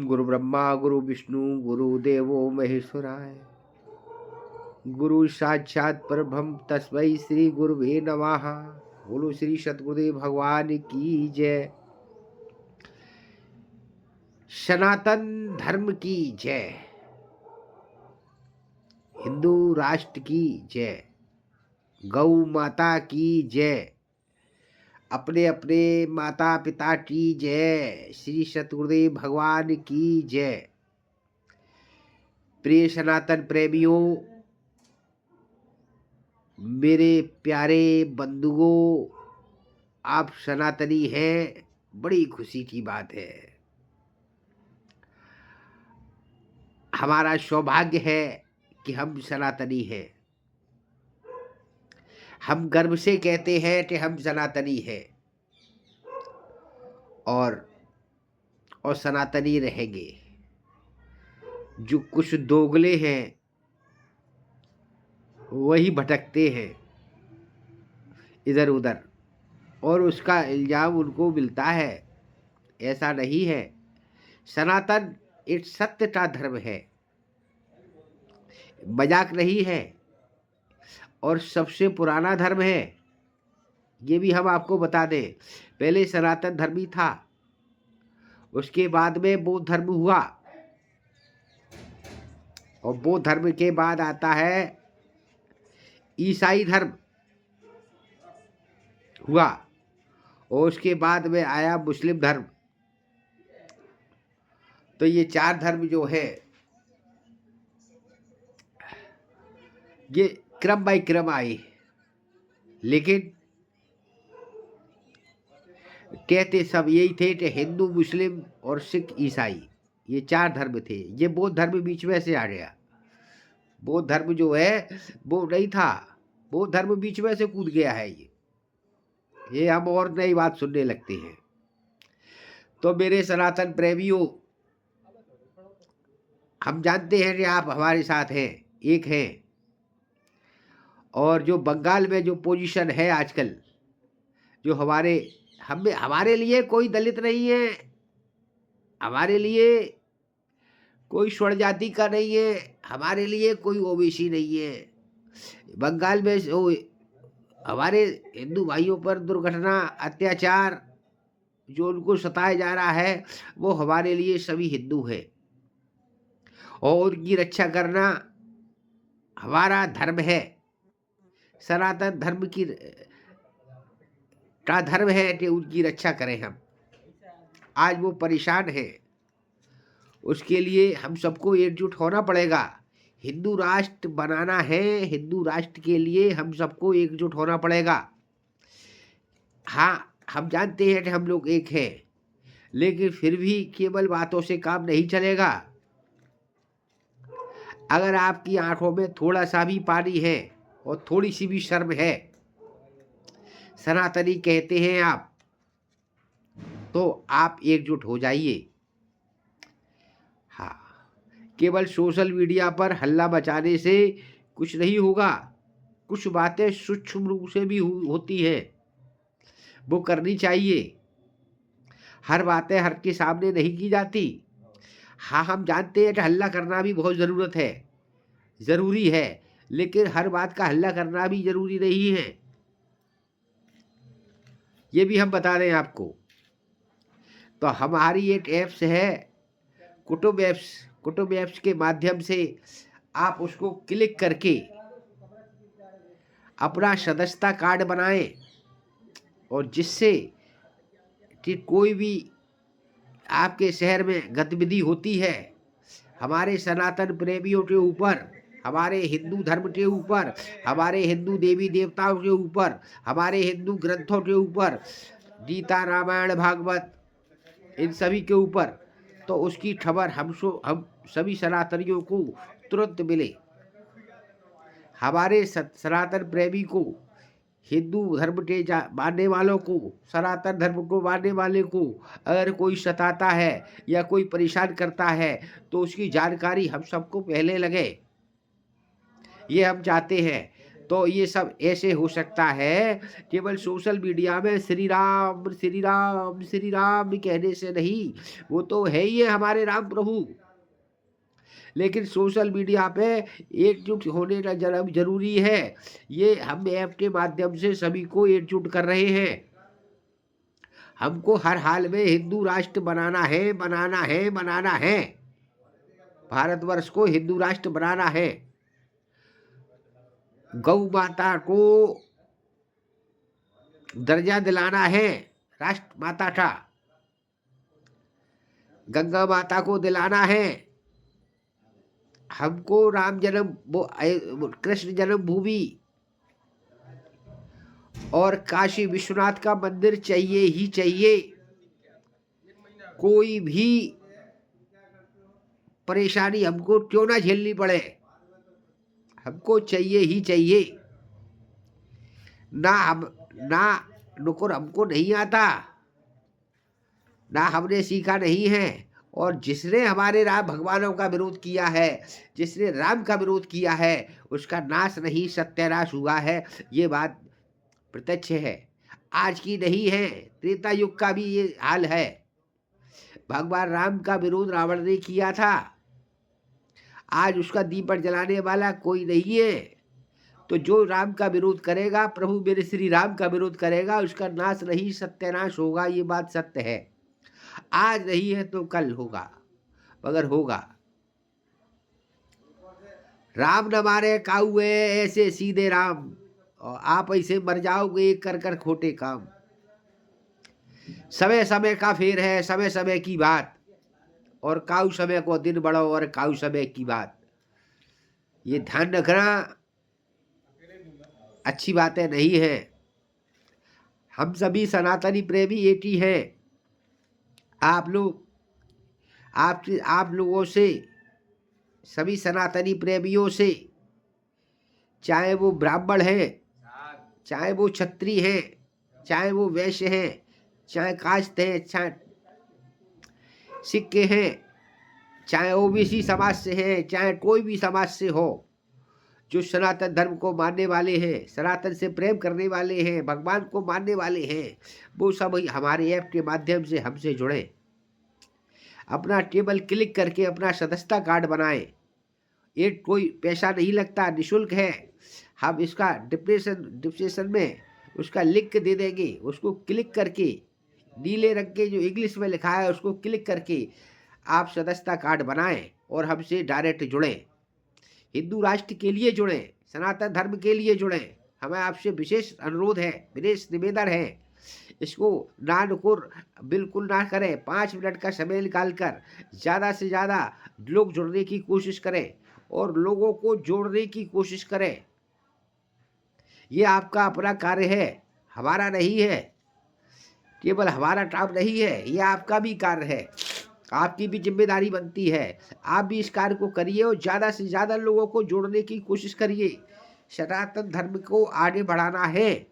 गुरु ब्रह्मा गुरु विष्णु गुरुदेवो महेश्वराय। गुरु साक्षात परब्रह्म तस्मै श्री गुरुवे नमः। बोलो श्री सतगुरुदेव भगवान की जय। सनातन धर्म की जय। हिंदू राष्ट्र की जय। गौ माता की जय। अपने अपने माता पिता की जय। श्री सतगुरुदेव भगवान की जय। प्रिय सनातन प्रेमियों, मेरे प्यारे बंधुओं, आप सनातनी हैं, बड़ी खुशी की बात है। हमारा सौभाग्य है कि हम सनातनी हैं। हम गर्व से कहते हैं कि हम सनातनी हैं और सनातनी रहेंगे। जो कुछ दोगले हैं वही भटकते हैं इधर उधर और उसका इल्जाम उनको मिलता है। ऐसा नहीं है। सनातन एक सत्य का धर्म है, मजाक नहीं है और सबसे पुराना धर्म है। ये भी हम आपको बता दें। पहले सनातन धर्म ही था, उसके बाद में बौद्ध धर्म हुआ और बौद्ध धर्म के बाद आता है ईसाई धर्म हुआ और उसके बाद में आया मुस्लिम धर्म। तो ये चार धर्म जो है ये क्रम बाय क्रम आए, लेकिन कहते सब यही थे कि हिंदू मुस्लिम और सिख ईसाई ये चार धर्म थे। ये बौद्ध धर्म बीच में से आ गया। बौद्ध धर्म जो है वो नहीं था, बौद्ध धर्म बीच में से कूद गया है। ये हम और नई बात सुनने लगते हैं। तो मेरे सनातन प्रेमियों, हम जानते हैं कि आप हमारे साथ हैं, एक हैं। और जो बंगाल में जो पोजीशन है आजकल, जो हमारे लिए कोई दलित नहीं है, हमारे लिए कोई स्वर्ण जाति का नहीं है, हमारे लिए कोई ओबीसी नहीं है। बंगाल में हमारे हिंदू भाइयों पर दुर्घटना अत्याचार जो उनको सताया जा रहा है वो हमारे लिए सभी हिंदू है और उनकी रक्षा करना हमारा धर्म है। सनातन धर्म का धर्म है कि उनकी रक्षा करें हम। आज वो परेशान है, उसके लिए हम सबको एकजुट होना पड़ेगा। हिंदू राष्ट्र बनाना है, हिंदू राष्ट्र के लिए हम सबको एकजुट होना पड़ेगा। हाँ, हम जानते हैं कि हम लोग एक हैं, लेकिन फिर भी केवल बातों से काम नहीं चलेगा। अगर आपकी आंखों में थोड़ा सा भी पानी है और थोड़ी सी भी शर्म है, सनातनी कहते हैं आप, तो आप एकजुट हो जाइए। हाँ, केवल सोशल मीडिया पर हल्ला मचाने से कुछ नहीं होगा। कुछ बातें सूक्ष्म रूप से भी होती है, वो करनी चाहिए। हर बातें हर के सामने नहीं की जाती। हाँ, हम जानते हैं कि हल्ला करना भी बहुत ज़रूरी है, लेकिन हर बात का हल्ला करना भी ज़रूरी नहीं है। ये भी हम बता दें आपको। तो हमारी एक ऐप्स है कुटुंब ऐप्स के माध्यम से आप उसको क्लिक करके अपना सदस्यता कार्ड बनाएं और जिससे कि कोई भी आपके शहर में गतिविधि होती है, हमारे सनातन प्रेमियों के ऊपर, हमारे हिंदू धर्म के ऊपर, हमारे हिंदू देवी देवताओं के ऊपर, हमारे हिंदू ग्रंथों के ऊपर, गीता रामायण भागवत इन सभी के ऊपर, तो उसकी खबर हम सभी सनातनियों को तुरंत मिले। हमारे सनातन प्रेमी को, हिंदू धर्म के मानने वालों को, सनातन धर्म को मानने वाले को अगर कोई सताता है या कोई परेशान करता है तो उसकी जानकारी हम सबको पहले लगे, ये हम चाहते हैं। तो ये सब ऐसे हो सकता है केवल सोशल मीडिया में श्री राम श्री राम श्री राम कहने से नहीं, वो तो है ही है हमारे राम प्रभु, लेकिन सोशल मीडिया पे एकजुट होने का जरूरी है। ये हम ऐप के माध्यम से सभी को एकजुट कर रहे हैं। हमको हर हाल में हिंदू राष्ट्र बनाना है, बनाना है, बनाना है। भारतवर्ष को हिंदू राष्ट्र बनाना है। गौ माता को दर्जा दिलाना है राष्ट्र माता का। गंगा माता को दिलाना है। हमको राम जन्म कृष्ण जन्मभूमि और काशी विश्वनाथ का मंदिर चाहिए ही चाहिए। कोई भी परेशानी हमको क्यों ना झेलनी पड़े, हमको चाहिए ही चाहिए। ना नुकुर हमको नहीं आता, ना हमने सीखा नहीं है। और जिसने हमारे राम भगवानों का विरोध किया है, जिसने राम का विरोध किया है, उसका नाश नहीं सत्यानाश हुआ है। ये बात प्रत्यक्ष है, आज की नहीं है, त्रेता युग का भी ये हाल है। भगवान राम का विरोध रावण ने किया था, आज उसका दीपक जलाने वाला कोई नहीं है। तो जो राम का विरोध करेगा, प्रभु मेरे श्री राम का विरोध करेगा, उसका नाश नहीं सत्यानाश होगा। ये बात सत्य है। आज नहीं है तो कल होगा, मगर होगा। राम न मारे काहुए ऐसे सीधे राम, और आप ऐसे मर जाओगे कर कर खोटे काम। समय समय का फेर है, समय समय की बात, और काऊ समय को दिन बढ़ो और काऊ समय की बात। ये ध्यान रखना, अच्छी बातें नहीं है। हम सभी सनातनी प्रेमी एक ही हैं। आप लोगों से, सभी सनातनी प्रेमियों से, चाहे वो ब्राह्मण है, चाहे वो क्षत्रिय है, चाहे वो वैश्य है, चाहे कास्ट है, चाहे सिख हैं, चाहे ओबीसी समाज से है, चाहे कोई भी समाज से हो, जो सनातन धर्म को मानने वाले हैं, सनातन से प्रेम करने वाले हैं, भगवान को मानने वाले हैं, वो सब हमारे ऐप के माध्यम से हमसे जुड़े। अपना टेबल क्लिक करके अपना सदस्यता कार्ड बनाएं। ये कोई पैसा नहीं लगता, निःशुल्क है। हम इसका डिस्क्रिप्शन में उसका लिंक दे देंगे। उसको क्लिक करके, नीले रंग के जो इंग्लिश में लिखा है उसको क्लिक करके आप सदस्यता कार्ड बनाएं और हमसे डायरेक्ट जुड़ें। हिंदू राष्ट्र के लिए जुड़ें, सनातन धर्म के लिए जुड़ें। हमें आपसे विशेष अनुरोध है, विशेष निवेदन है। इसको ना नुकुर बिल्कुल ना करें। 5 मिनट का समय निकालकर ज़्यादा से ज़्यादा लोग जुड़ने की कोशिश करें और लोगों को जोड़ने की कोशिश करें। ये आपका अपना कार्य है, हमारा नहीं है। केवल हमारा काम नहीं है, ये आपका भी कार्य है, आपकी भी जिम्मेदारी बनती है। आप भी इस कार्य को करिए और ज़्यादा से ज़्यादा लोगों को जोड़ने की कोशिश करिए। सनातन धर्म को आगे बढ़ाना है,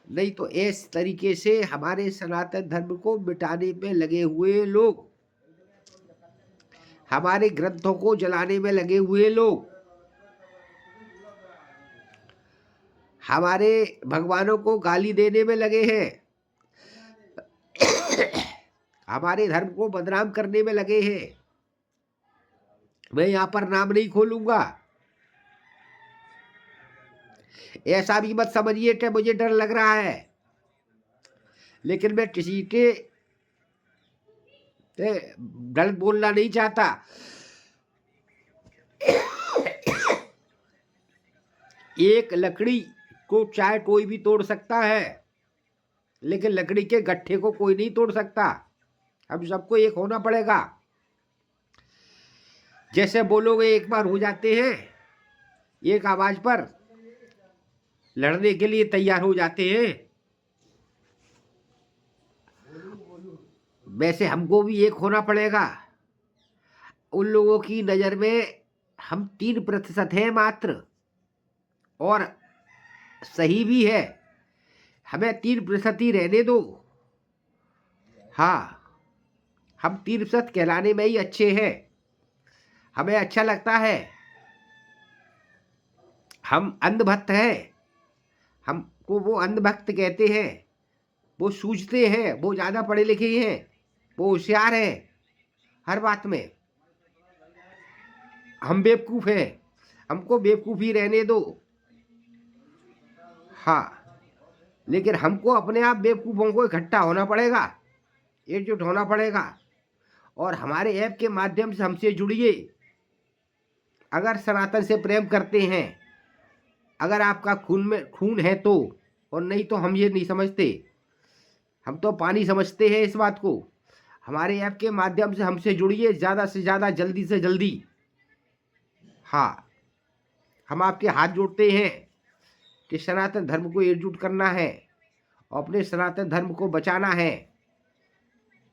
नहीं तो इस तरीके से हमारे सनातन धर्म को मिटाने में लगे हुए लोग, हमारे ग्रंथों को जलाने में लगे हुए लोग, हमारे भगवानों को गाली देने में लगे हैं, हमारे धर्म को बदनाम करने में लगे हैं। मैं यहाँ पर नाम नहीं खोलूंगा। ऐसा भी मत समझिए कि मुझे डर लग रहा है, लेकिन मैं किसी के गलत बोलना नहीं चाहता। एक लकड़ी को चाहे कोई भी तोड़ सकता है, लेकिन लकड़ी के गट्ठे को कोई नहीं तोड़ सकता। हम सबको एक होना पड़ेगा। जैसे बोलोगे एक बार हो जाते हैं, एक आवाज पर लड़ने के लिए तैयार हो जाते हैं, वैसे हमको भी एक होना पड़ेगा। उन लोगों की नजर में हम 3% हैं मात्र, और सही भी है। हमें 3% ही रहने दो। हाँ, हम 3% कहलाने में ही अच्छे हैं, हमें अच्छा लगता है। हम अंधभक्त हैं, हमको वो अंधभक्त कहते हैं, वो सूझते हैं, वो ज़्यादा पढ़े लिखे हैं, वो होशियार हैं हर बात में। हम बेवकूफ़ हैं, हमको बेवकूफ़ी रहने दो। हाँ, लेकिन हमको अपने आप बेवकूफ़ों को इकट्ठा होना पड़ेगा, एकजुट होना पड़ेगा और हमारे ऐप के माध्यम से हमसे जुड़िए। अगर सनातन से प्रेम करते हैं, अगर आपका खून में खून है तो, और नहीं तो हम ये नहीं समझते, हम तो पानी समझते हैं इस बात को। हमारे ऐप के माध्यम से हमसे जुड़िए ज़्यादा से ज़्यादा, जल्दी से जल्दी। हाँ, हम आपके हाथ जोड़ते हैं कि सनातन धर्म को एकजुट करना है, अपने सनातन धर्म को बचाना है,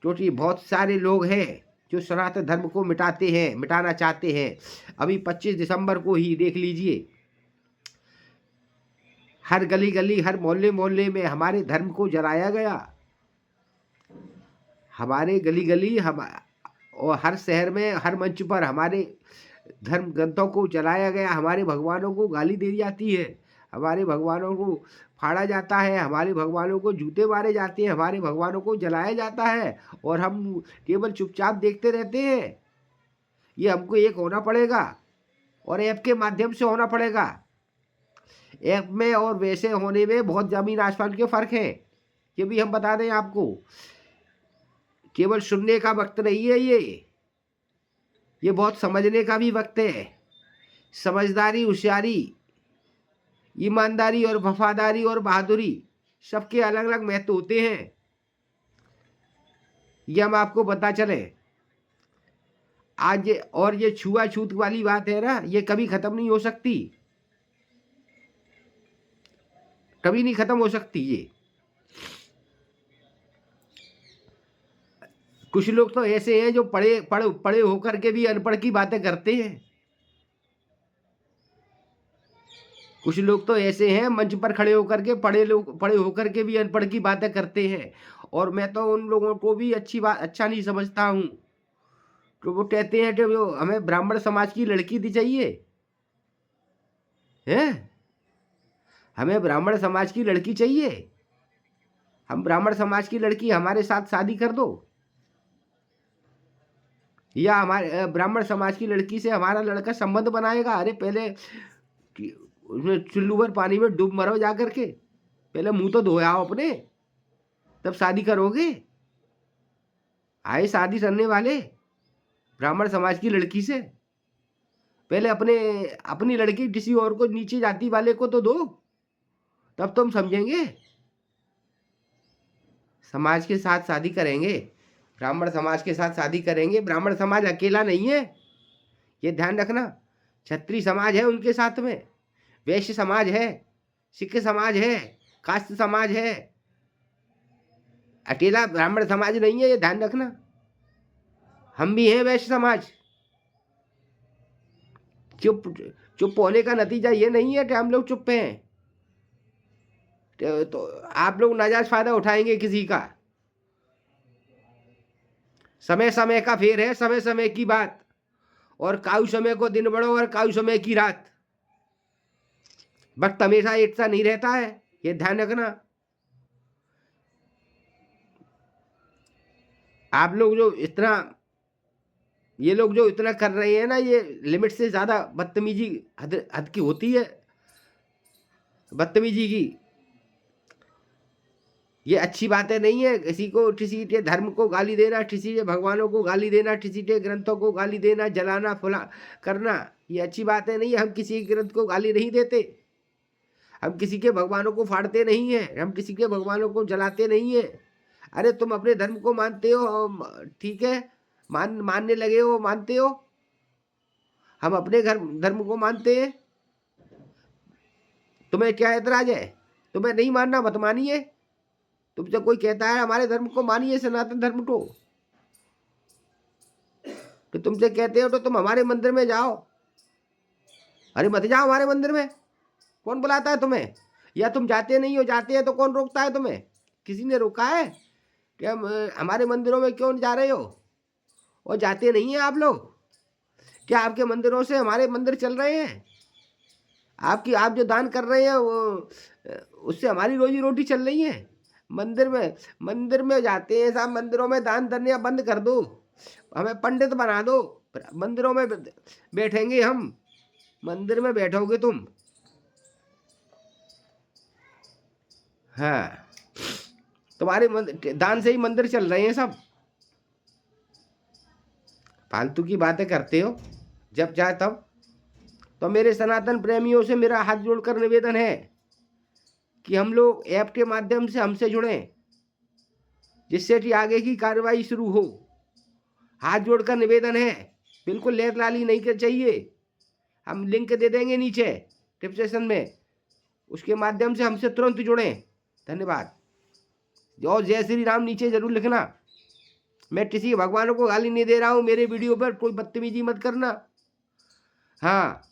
क्योंकि बहुत सारे लोग हैं जो सनातन धर्म को मिटाते हैं, मिटाना चाहते हैं। अभी 25 दिसंबर को ही देख लीजिए, हर गली गली, हर मोहल्ले मोहल्ले में हमारे धर्म को जलाया गया। हमारे गली गली हम और हर शहर में, हर मंच पर हमारे धर्म ग्रंथों को जलाया गया। हमारे भगवानों को गाली दी जाती है, हमारे भगवानों को फाड़ा जाता है, हमारे भगवानों को जूते मारे जाते हैं, हमारे भगवानों को जलाया जाता है और हम केवल चुपचाप देखते रहते हैं। ये हमको एक होना पड़ेगा और ऐप के माध्यम से होना पड़ेगा। ऐप में और वैसे होने में बहुत ज़मीन आसमान के फ़र्क है, ये भी हम बता दें आपको। केवल सुनने का वक्त नहीं है ये बहुत समझने का भी वक्त है। समझदारी, होशियारी, ईमानदारी और वफादारी और बहादुरी, सबके अलग अलग महत्व होते हैं, ये हम आपको पता चले आज। और ये छुआछूत वाली बात है ना, ये कभी खत्म नहीं हो सकती, कभी नहीं खत्म हो सकती। ये कुछ लोग तो ऐसे हैं जो पढ़े होकर के भी अनपढ़ की बातें करते हैं। कुछ लोग तो ऐसे हैं मंच पर खड़े होकर के पढ़े होकर के भी अनपढ़ की बातें करते हैं, और मैं तो उन लोगों को भी अच्छा नहीं समझता हूँ। तो वो कहते हैं कि वो हमें ब्राह्मण समाज की लड़की दी चाहिए है, हमें ब्राह्मण समाज की लड़की चाहिए, हम ब्राह्मण समाज की लड़की हमारे साथ शादी कर दो, या हमारे ब्राह्मण समाज की लड़की से हमारा लड़का संबंध बनाएगा। अरे पहले उसमें चुल्लू भर पानी में डूब मरो जा करके, पहले मुंह तो धोयाओ अपने, तब शादी करोगे। आए शादी करने वाले ब्राह्मण समाज की लड़की से, पहले अपनी लड़की किसी और को, नीचे जाति वाले को तो दो, तब तुम समझेंगे। समाज के साथ शादी करेंगे, ब्राह्मण समाज के साथ शादी करेंगे। ब्राह्मण समाज अकेला नहीं है, ये ध्यान रखना। क्षत्रिय समाज है उनके साथ में, वैश्य समाज है, सिख समाज है, कास्त समाज है, अकेला ब्राह्मण समाज नहीं है, ये ध्यान रखना। हम भी हैं वैश्य समाज। चुप चुप होने का नतीजा ये नहीं है कि हम लोग चुप हैं, तो आप लोग नाजायज फायदा उठाएंगे किसी का। समय समय का फेर है, समय समय की बात, और काऊ समय को दिन बढ़ो और काऊ समय की रात। वक्त हमेशा एक सा नहीं रहता है, ये ध्यान रखना। आप लोग जो इतना, ये लोग जो इतना कर रहे हैं ना, ये लिमिट से ज्यादा बदतमीजी, हद की होती है बदतमीजी की। ये अच्छी बातें नहीं है। किसी को, किसी के धर्म को गाली देना, किसी के भगवानों को गाली देना, किसी के ग्रंथों को गाली देना, जलाना फुला करना, ये अच्छी बातें नहीं है। हम किसी के ग्रंथ को गाली नहीं देते, हम किसी के भगवानों को फाड़ते नहीं है, हम किसी के भगवानों को जलाते नहीं है। अरे तुम अपने धर्म को मानते हो, ठीक है, मानने लगे हो, मानते हो, हम अपने धर्म को मानते हैं। तुम्हें क्या एतराज है? तुम्हें नहीं मानना मत मानिए। तुमसे कोई कहता है हमारे धर्म को मानिए, सनातन धर्म को, तो तुमसे कहते हो तो तुम हमारे मंदिर में जाओ। अरे मत जाओ हमारे मंदिर में, कौन बुलाता है तुम्हें? या तुम जाते नहीं हो, जाते हैं तो कौन रोकता है तुम्हें? किसी ने रोका है कि हम हमारे मंदिरों में क्यों जा रहे हो? और जाते नहीं हैं आप लोग? क्या आपके मंदिरों से हमारे मंदिर चल रहे हैं? आप जो दान कर रहे हैं वो उससे हमारी रोजी रोटी चल रही है। मंदिर में जाते हैं साहब, मंदिरों में दान धर्म बंद कर दो, हमें पंडित बना दो, मंदिरों में बैठेंगे हम, मंदिर में बैठोगे तुम। हाँ, तुम्हारे दान से ही मंदिर चल रहे हैं सब। फालतू की बातें करते हो जब चाहे तब। तो मेरे सनातन प्रेमियों से मेरा हाथ जोड़कर निवेदन है कि हम लोग ऐप के माध्यम से हमसे जुड़ें, जिससे कि आगे की कार्रवाई शुरू हो। हाथ जोड़कर निवेदन है, बिल्कुल लेट लाली नहीं कर चाहिए। हम लिंक दे देंगे नीचे डिस्क्रिप्शन में, उसके माध्यम से हमसे तुरंत जुड़ें। धन्यवाद। और जय श्री राम नीचे जरूर लिखना। मैं किसी भगवानों को गाली नहीं दे रहा हूँ, मेरे वीडियो पर कोई बदतमीजी मत करना। हाँ,